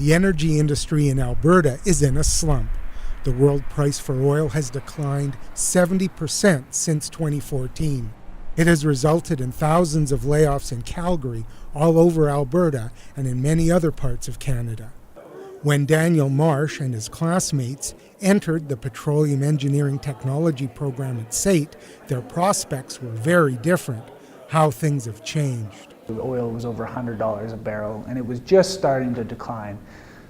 The energy industry in Alberta is in a slump. The world price for oil has declined 70% since 2014. It has resulted in thousands of layoffs in Calgary, all over Alberta, and in many other parts of Canada. When Daniel Marsh and his classmates entered the Petroleum Engineering Technology program at SAIT, their prospects were very different. How things have changed. The oil was over $100 a barrel, and it was just starting to decline.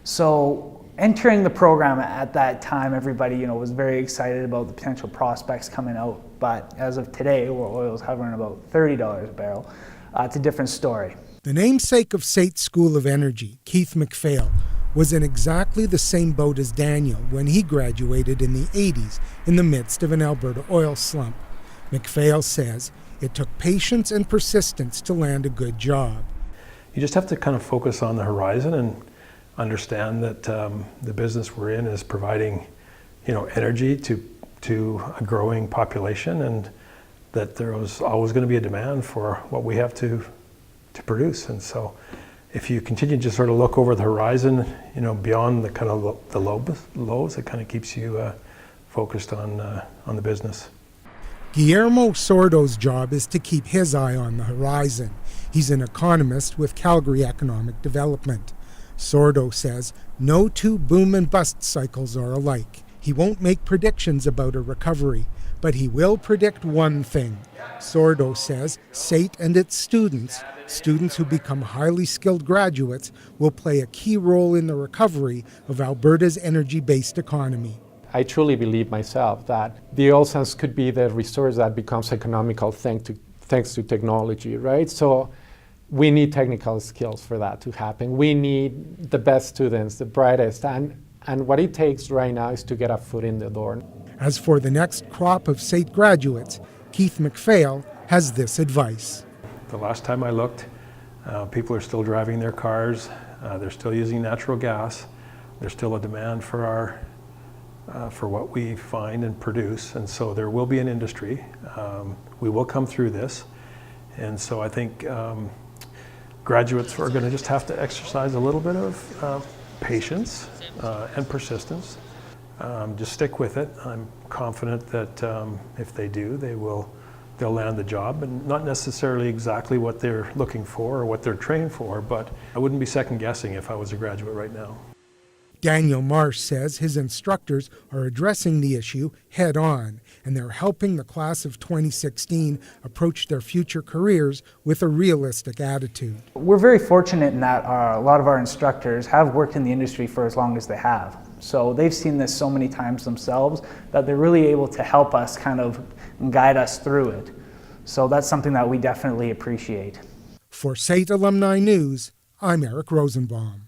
So entering the program at that time, everybody was very excited about the potential prospects coming out. But as of today, where oil is hovering about $30 a barrel, it's a different story. The namesake of SAIT School of Energy, Keith MacPhail, was in exactly the same boat as Daniel when he graduated in the 80s in the midst of an Alberta oil slump. MacPhail says it took patience and persistence to land a good job. You just have to kind of focus on the horizon and understand that the business we're in is providing, energy to a growing population, and that there was always going to be a demand for what we have to produce. And so if you continue to sort of look over the horizon, beyond the kind of the lows, it kind of keeps you focused on the business. Guillermo Sordo's job is to keep his eye on the horizon. He's an economist with Calgary Economic Development. Sordo says no two boom and bust cycles are alike. He won't make predictions about a recovery, but he will predict one thing. Sordo says SAIT and its students who become highly skilled graduates, will play a key role in the recovery of Alberta's energy-based economy. I truly believe myself that the oil sands could be the resource that becomes economical thanks to technology, right? So we need technical skills for that to happen. We need the best students, the brightest, and what it takes right now is to get a foot in the door. As for the next crop of SAIT graduates, Keith MacPhail has this advice. The last time I looked, people are still driving their cars, they're still using natural gas, there's still a demand for what we find and produce, and so there will be an industry. We will come through this, and so I think graduates are going to just have to exercise a little bit of patience and persistence. Just stick with it. I'm confident that if they do, they'll land the job, and not necessarily exactly what they're looking for or what they're trained for, but I wouldn't be second guessing if I was a graduate right now. Daniel Marsh says his instructors are addressing the issue head on, and they're helping the class of 2016 approach their future careers with a realistic attitude. We're very fortunate in that a lot of our instructors have worked in the industry for as long as they have. So they've seen this so many times themselves that they're really able to help us kind of guide us through it. So that's something that we definitely appreciate. For SAIT Alumni News, I'm Eric Rosenbaum.